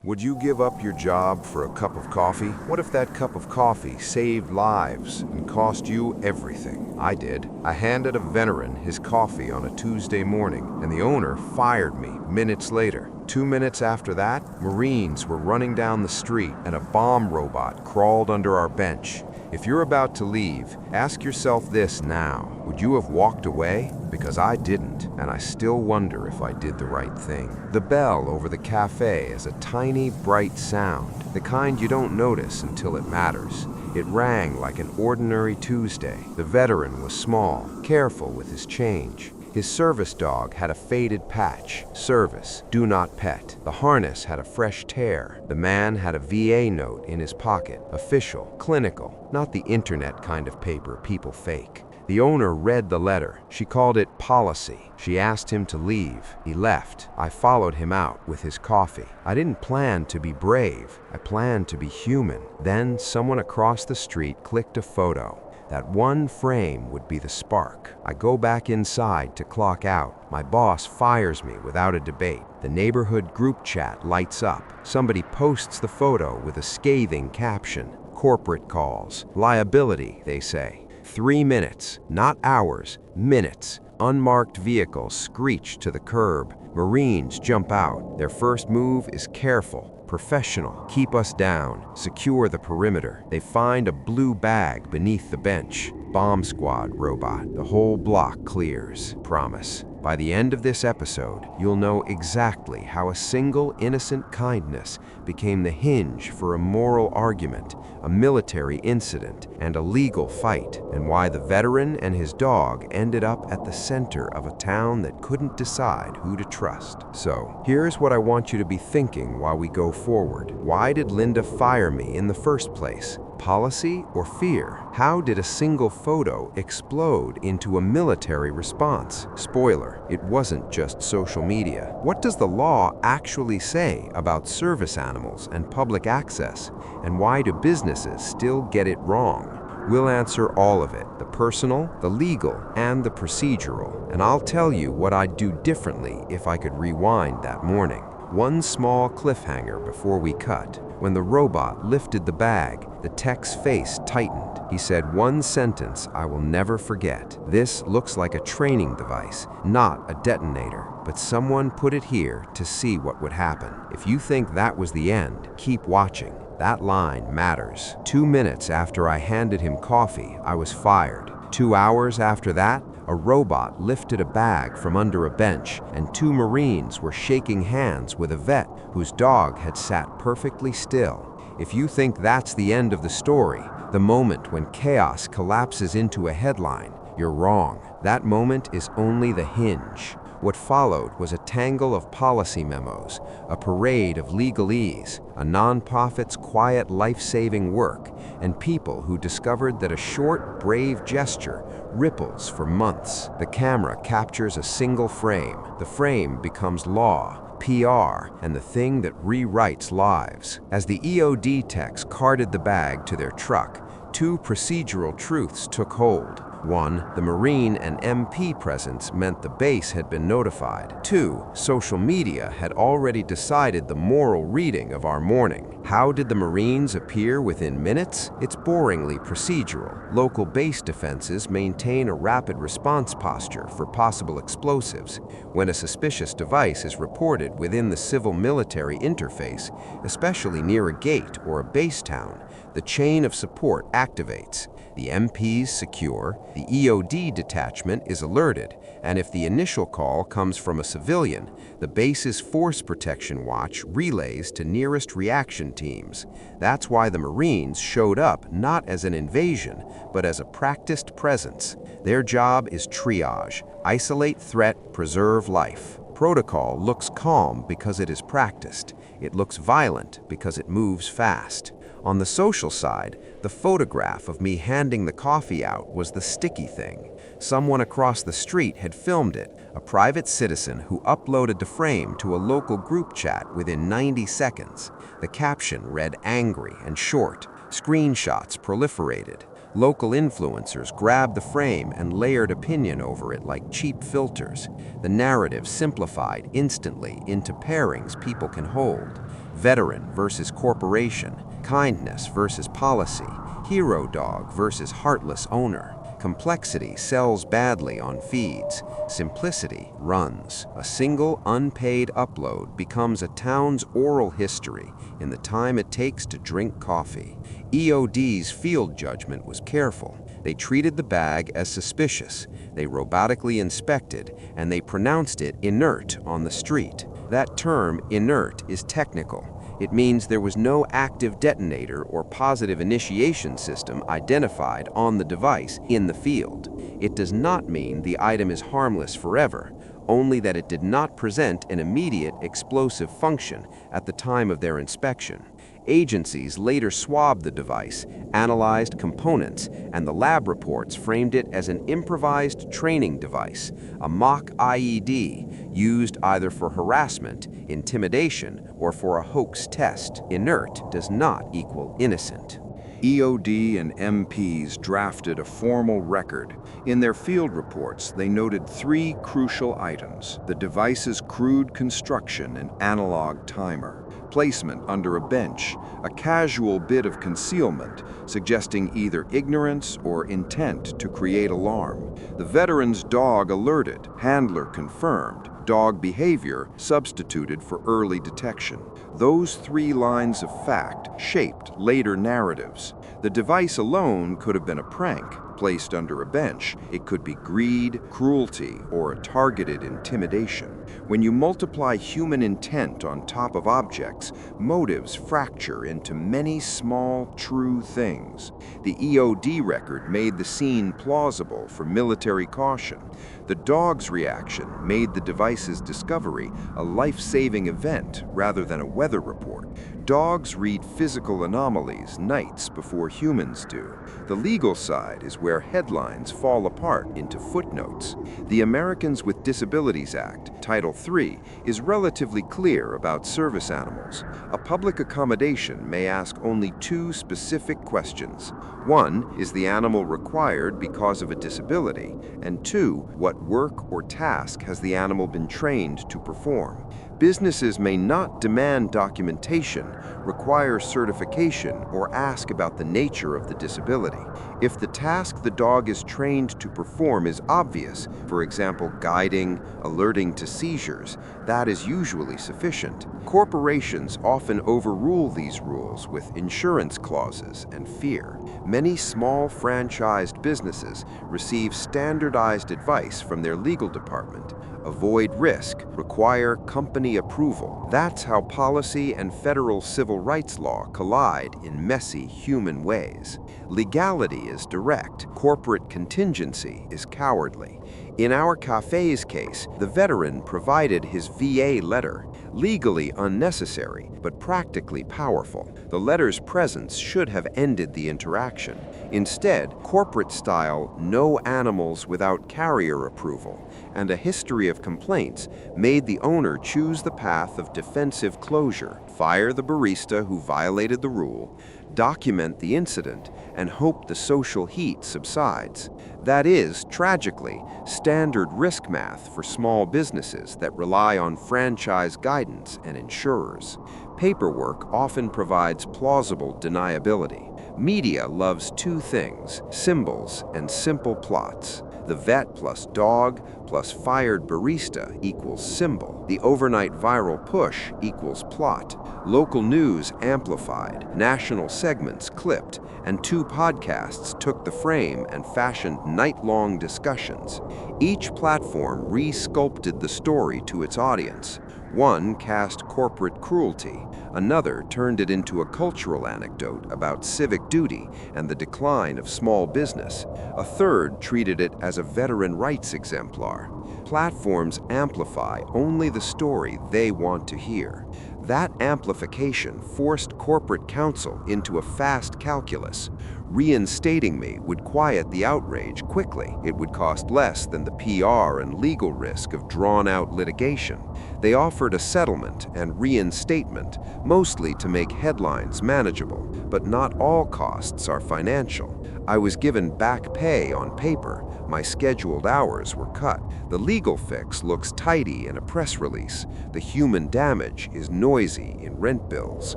Would you give up your job for a cup of coffee? What if that cup of coffee saved lives and cost you everything? I did. I handed a veteran his coffee on a Tuesday morning, and the owner fired me minutes later. 2 minutes after that, Marines were running down the street and a bomb robot crawled under our bench. If you're about to leave, ask yourself this now. Would you have walked away? Because I didn't, and I still wonder if I did the right thing. The bell over the café is a tiny, bright sound, the kind you don't notice until it matters. It rang like an ordinary Tuesday. The veteran was small, careful with his change. His service dog had a faded patch. Service, do not pet. The harness had a fresh tear. The man had a VA note in his pocket. Official, clinical, not the internet kind of paper people fake. The owner read the letter. She called it policy. She asked him to leave. He left. I followed him out with his coffee. I didn't plan to be brave. I planned to be human. Then someone across the street clicked a photo. That one frame would be the spark. I go back inside to clock out. My boss fires me without a debate. The neighborhood group chat lights up. Somebody posts the photo with a scathing caption. Corporate calls. Liability, they say. 3 minutes, not hours, minutes. Unmarked vehicles screech to the curb. Marines jump out. Their first move is careful. Professional, keep us down, secure the perimeter. They find a blue bag beneath the bench. Bomb squad robot. The whole block clears. Promise. By the end of this episode, you'll know exactly how a single innocent kindness became the hinge for a moral argument, a military incident, and a legal fight, and why the veteran and his dog ended up at the center of a town that couldn't decide who to trust. So, here's what I want you to be thinking while we go forward. Why did Linda fire me in the first place? Policy or fear? How did a single photo explode into a military response? Spoiler, it wasn't just social media. What does the law actually say about service animals and public access? And why do businesses still get it wrong? We'll answer all of it, the personal, the legal, and the procedural. And I'll tell you what I'd do differently if I could rewind that morning. One small cliffhanger before we cut. When the robot lifted the bag, the tech's face tightened. He said one sentence I will never forget. This looks like a training device, not a detonator, but someone put it here to see what would happen. If you think that was the end, keep watching. That line matters. 2 minutes after I handed him coffee, I was fired. 2 hours after that, a robot lifted a bag from under a bench, and 2 Marines were shaking hands with a vet whose dog had sat perfectly still. If you think that's the end of the story, the moment when chaos collapses into a headline, you're wrong. That moment is only the hinge. What followed was a tangle of policy memos, a parade of legalese, a nonprofit's quiet life-saving work, and people who discovered that a short, brave gesture ripples for months. The camera captures a single frame. The frame becomes law, PR, and the thing that rewrites lives. As the EOD techs carted the bag to their truck, 2 procedural truths took hold. 1, the Marine and MP presence meant the base had been notified. 2, social media had already decided the moral reading of our morning. How did the Marines appear within minutes? It's boringly procedural. Local base defenses maintain a rapid response posture for possible explosives. When a suspicious device is reported within the civil-military interface, especially near a gate or a base town, the chain of support activates. The MPs secure, the EOD detachment is alerted, and if the initial call comes from a civilian, the base's force protection watch relays to nearest reaction teams. That's why the Marines showed up not as an invasion, but as a practiced presence. Their job is triage, isolate threat, preserve life. Protocol looks calm because it is practiced. It looks violent because it moves fast. On the social side, the photograph of me handing the coffee out was the sticky thing. Someone across the street had filmed it, a private citizen who uploaded the frame to a local group chat within 90 seconds. The caption read angry and short. Screenshots proliferated. Local influencers grabbed the frame and layered opinion over it like cheap filters. The narrative simplified instantly into pairings people can hold. Veteran versus corporation, kindness versus policy, hero dog versus heartless owner. Complexity sells badly on feeds. Simplicity runs. A single unpaid upload becomes a town's oral history in the time it takes to drink coffee. EOD's field judgment was careful. They treated the bag as suspicious. They robotically inspected, and they pronounced it inert on the street. That term, inert, is technical. It means there was no active detonator or positive initiation system identified on the device in the field. It does not mean the item is harmless forever, only that it did not present an immediate explosive function at the time of their inspection. Agencies later swabbed the device, analyzed components, and the lab reports framed it as an improvised training device, a mock IED, used either for harassment, intimidation, or for a hoax test. Inert does not equal innocent. EOD and MPs drafted a formal record. In their field reports, they noted 3 crucial items: the device's crude construction and analog timer, placement under a bench, a casual bit of concealment, suggesting either ignorance or intent to create alarm. The veteran's dog alerted, handler confirmed, dog behavior substituted for early detection. Those 3 lines of fact shaped later narratives. The device alone could have been a prank, placed under a bench. It could be greed, cruelty, or a targeted intimidation. When you multiply human intent on top of objects, motives fracture into many small, true things. The EOD record made the scene plausible for military caution. The dog's reaction made the device's discovery a life-saving event rather than a weather report. Dogs read physical anomalies nights before humans do. The legal side is where headlines fall apart into footnotes. The Americans with Disabilities Act, Title III, is relatively clear about service animals. A public accommodation may ask only 2 specific questions. 1, is the animal required because of a disability? And 2, what work or task has the animal been trained to perform? Businesses may not demand documentation, require certification, or ask about the nature of the disability. If the task the dog is trained to perform is obvious, for example, guiding, alerting to seizures, that is usually sufficient. Corporations often overrule these rules with insurance clauses and fear. Many small franchised businesses receive standardized advice from their legal department. Avoid risk, require company approval. That's how policy and federal civil rights law collide in messy human ways. Legality is direct, corporate contingency is cowardly. In our café's case, the veteran provided his VA letter, legally unnecessary, but practically powerful. The letter's presence should have ended the interaction. Instead, corporate-style no animals without carrier approval and a history of complaints made the owner choose the path of defensive closure, fire the barista who violated the rule, document the incident, and hope the social heat subsides. That is, tragically, standard risk math for small businesses that rely on franchise guidance and insurers. Paperwork often provides plausible deniability. Media loves 2 things: symbols and simple plots. The vet plus dog plus fired barista equals symbol. The overnight viral push equals plot. Local news amplified, national segments clipped, and 2 podcasts took the frame and fashioned night-long discussions. Each platform re-sculpted the story to its audience. One cast corporate cruelty, another turned it into a cultural anecdote about civic duty and the decline of small business. A third treated it as a veteran rights exemplar. Platforms amplify only the story they want to hear. That amplification forced corporate counsel into a fast calculus. Reinstating me would quiet the outrage quickly. It would cost less than the PR and legal risk of drawn-out litigation. They offered a settlement and reinstatement, mostly to make headlines manageable, but not all costs are financial. I was given back pay on paper. My scheduled hours were cut. The legal fix looks tidy in a press release. The human damage is noisy in rent bills.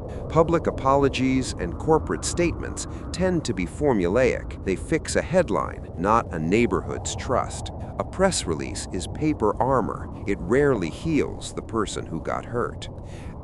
Public apologies and corporate statements tend to be formulaic. They fix a headline, not a neighborhood's trust. A press release is paper armor. It rarely heals the person who got hurt.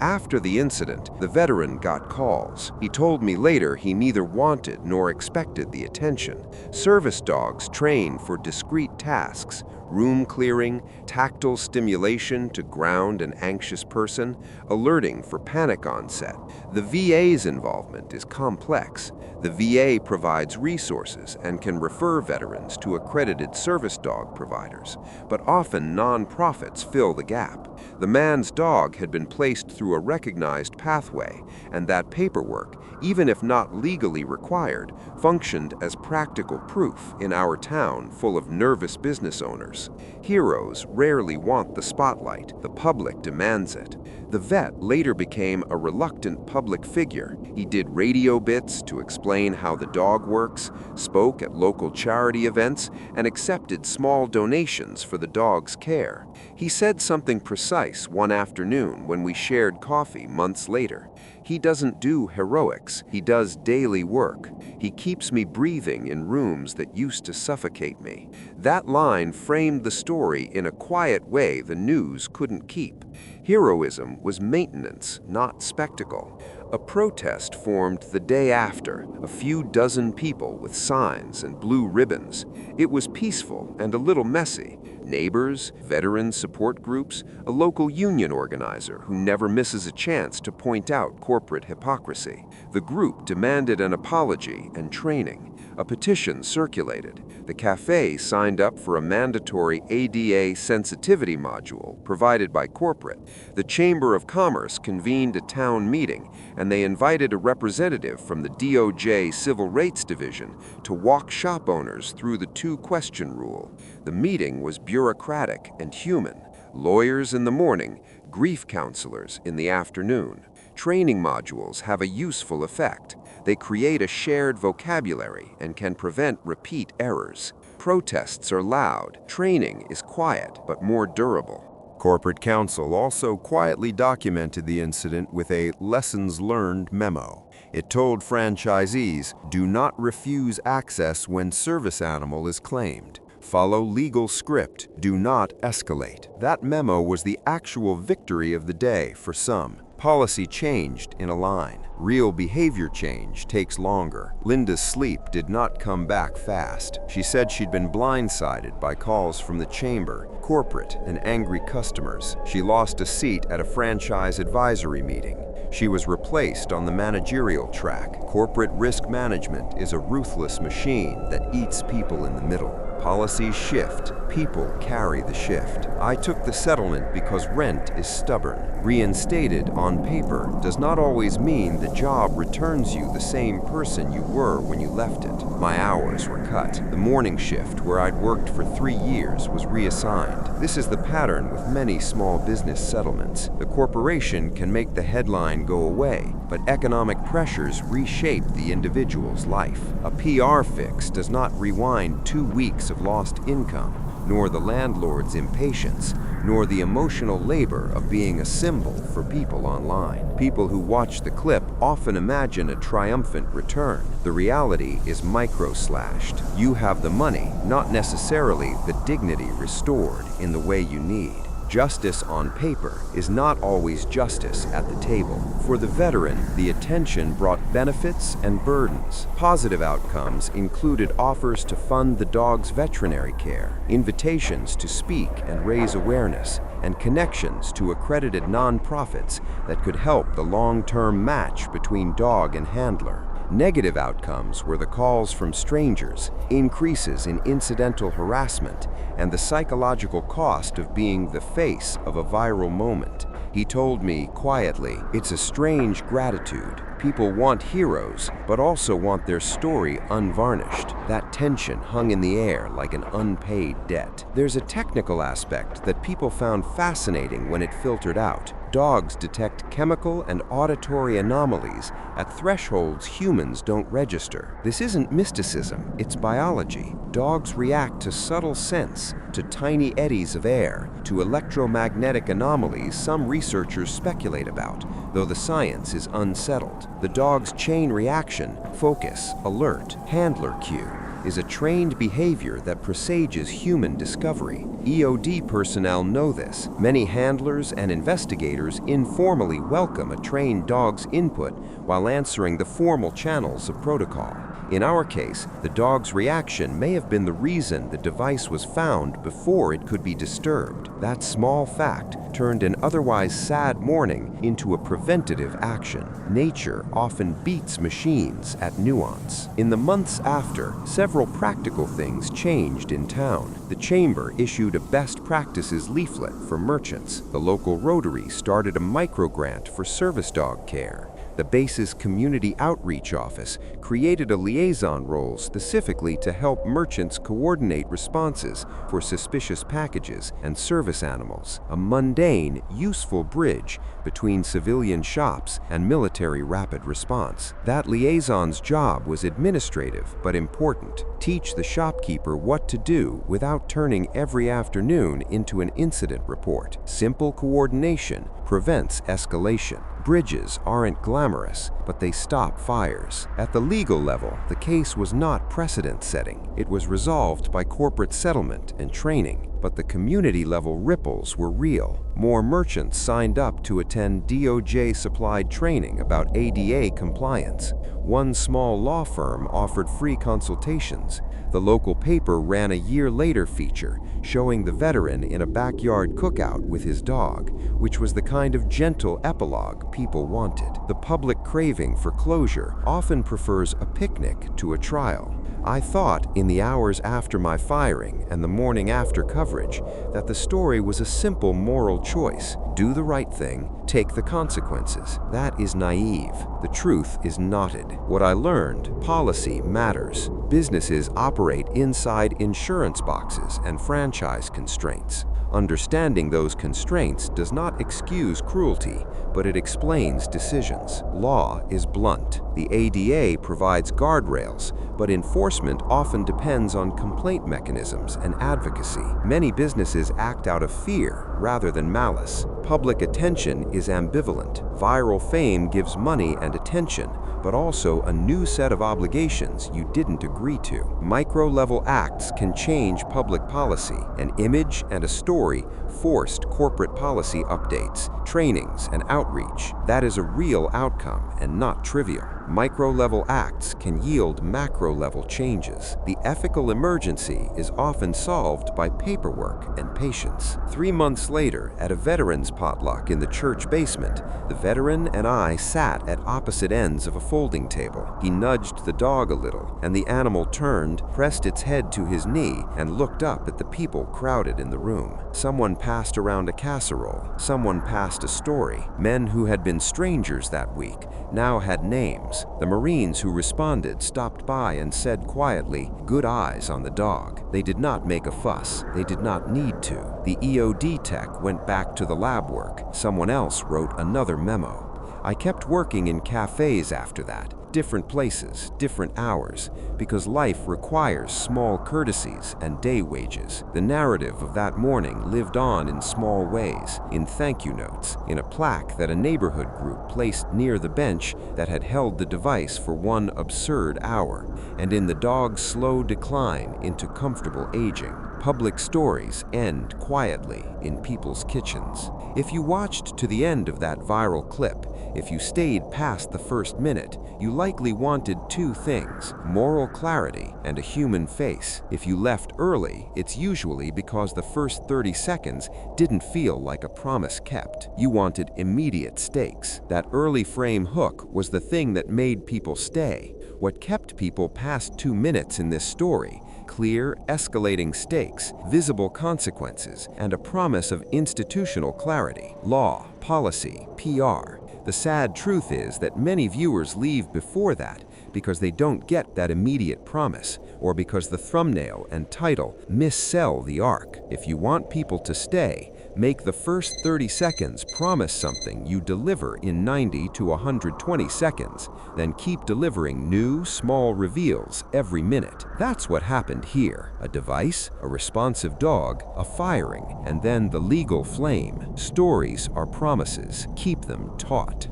After the incident, the veteran got calls. He told me later he neither wanted nor expected the attention. Service dogs train for discrete tasks, room clearing, tactile stimulation to ground an anxious person, alerting for panic onset. The VA's involvement is complex. The VA provides resources and can refer veterans to accredited service dog providers, but often non-profits fill the gap. The man's dog had been placed through a recognized pathway, and that paperwork, even if not legally required, functioned as practical proof in our town full of nervous business owners. Heroes rarely want the spotlight. The public demands it. The vet later became a reluctant public figure. He did radio bits to explain how the dog works, spoke at local charity events, and accepted small donations for the dog's care. He said something precise one afternoon when we shared coffee months later. He doesn't do heroics, he does daily work. He keeps me breathing in rooms that used to suffocate me. That line framed the story in a quiet way the news couldn't keep. Heroism was maintenance, not spectacle. A protest formed the day after, a few dozen people with signs and blue ribbons. It was peaceful and a little messy. Neighbors, veteran support groups, a local union organizer who never misses a chance to point out corporate hypocrisy. The group demanded an apology and training. A petition circulated. The café signed up for a mandatory ADA sensitivity module provided by corporate. The Chamber of Commerce convened a town meeting, and they invited a representative from the DOJ Civil Rights Division to walk shop owners through the two-question rule. The meeting was bureaucratic and human. Lawyers in the morning, grief counselors in the afternoon. Training modules have a useful effect. They create a shared vocabulary and can prevent repeat errors. Protests are loud. Training is quiet but more durable. Corporate counsel also quietly documented the incident with a lessons learned memo. It told franchisees, do not refuse access when service animal is claimed. Follow legal script. Do not escalate. That memo was the actual victory of the day for some. Policy changed in a line. Real behavior change takes longer. Linda's sleep did not come back fast. She said she'd been blindsided by calls from the chamber, corporate, and angry customers. She lost a seat at a franchise advisory meeting. She was replaced on the managerial track. Corporate risk management is a ruthless machine that eats people in the middle. Policies shift, people carry the shift. I took the settlement because rent is stubborn. Reinstated on paper does not always mean the job returns you the same person you were when you left it. My hours were cut. The morning shift, where I'd worked for 3 years, was reassigned. This is the pattern with many small business settlements. The corporation can make the headline go away, but economic pressures reshape the individual's life. A PR fix does not rewind 2 weeks of lost income, nor the landlord's impatience, nor the emotional labor of being a symbol for people online. People who watch the clip often imagine a triumphant return. The reality is micro-slashed. You have the money, not necessarily the dignity restored in the way you need. Justice on paper is not always justice at the table. For the veteran, the attention brought benefits and burdens. Positive outcomes included offers to fund the dog's veterinary care, invitations to speak and raise awareness, and connections to accredited nonprofits that could help the long-term match between dog and handler. Negative outcomes were the calls from strangers, increases in incidental harassment, and the psychological cost of being the face of a viral moment. He told me quietly, "It's a strange gratitude. People want heroes, but also want their story unvarnished." That tension hung in the air like an unpaid debt. There's a technical aspect that people found fascinating when it filtered out. Dogs detect chemical and auditory anomalies at thresholds humans don't register. This isn't mysticism, it's biology. Dogs react to subtle scents, to tiny eddies of air, to electromagnetic anomalies some researchers speculate about, though the science is unsettled. The dog's chain reaction, focus, alert, handler cue, is a trained behavior that presages human discovery. EOD personnel know this. Many handlers and investigators informally welcome a trained dog's input while answering the formal channels of protocol. In our case, the dog's reaction may have been the reason the device was found before it could be disturbed. That small fact turned an otherwise sad morning into a preventative action. Nature often beats machines at nuance. In the months after, several practical things changed in town. The chamber issued a best practices leaflet for merchants. The local Rotary started a micro-grant for service dog care. The base's community outreach office created a liaison role specifically to help merchants coordinate responses for suspicious packages and service animals, a mundane, useful bridge between civilian shops and military rapid response. That liaison's job was administrative but important. Teach the shopkeeper what to do without turning every afternoon into an incident report. Simple coordination prevents escalation. Bridges aren't glamorous, but they stop fires. At the legal level, the case was not precedent-setting. It was resolved by corporate settlement and training, but the community-level ripples were real. More merchants signed up to attend DOJ-supplied training about ADA compliance. One small law firm offered free consultations. The local paper ran a year-later feature showing the veteran in a backyard cookout with his dog, which was the kind of gentle epilogue people wanted. The public craving for closure often prefers a picnic to a trial. I thought, in the hours after my firing and the morning after coverage, that the story was a simple moral choice. Do the right thing, take the consequences. That is naive. The truth is knotted. What I learned, policy matters. Businesses operate inside insurance boxes and franchise constraints. Understanding those constraints does not excuse cruelty, but it explains decisions. Law is blunt. The ADA provides guardrails, but enforcement often depends on complaint mechanisms and advocacy. Many businesses act out of fear rather than malice. Public attention is ambivalent. Viral fame gives money and attention, but also a new set of obligations you didn't agree to. Micro-level acts can change public policy. An image and a story forced corporate policy updates, trainings, and outreach. That is a real outcome and not trivial. Micro-level acts can yield macro-level changes. The ethical emergency is often solved by paperwork and patience. 3 months later, at a veterans potluck in the church basement, the veteran and I sat at opposite ends of a folding table. He nudged the dog a little, and the animal turned, pressed its head to his knee, and looked up at the people crowded in the room. Someone passed around a casserole. Someone passed a story. Men who had been strangers that week now had names. The Marines who responded stopped by and said quietly, "Good eyes on the dog." They did not make a fuss. They did not need to. The EOD tech went back to the lab work. Someone else wrote another memo. I kept working in cafes after that. Different places, different hours, because life requires small courtesies and day wages. The narrative of that morning lived on in small ways, in thank you notes, in a plaque that a neighborhood group placed near the bench that had held the device for one absurd hour, and in the dog's slow decline into comfortable aging. Public stories end quietly in people's kitchens. If you watched to the end of that viral clip, if you stayed past the first minute, you likely wanted two things: moral clarity and a human face. If you left early, it's usually because the first 30 seconds didn't feel like a promise kept. You wanted immediate stakes. That early frame hook was the thing that made people stay. What kept people past 2 minutes in this story? Clear, escalating stakes, visible consequences, and a promise of institutional clarity, law, policy, PR. The sad truth is that many viewers leave before that because they don't get that immediate promise, or because the thumbnail and title missell the arc. If you want people to stay, make the first 30 seconds promise something you deliver in 90 to 120 seconds, then keep delivering new, small reveals every minute. That's what happened here. A device, a responsive dog, a firing, and then the legal flame. Stories are promises. Keep them taut.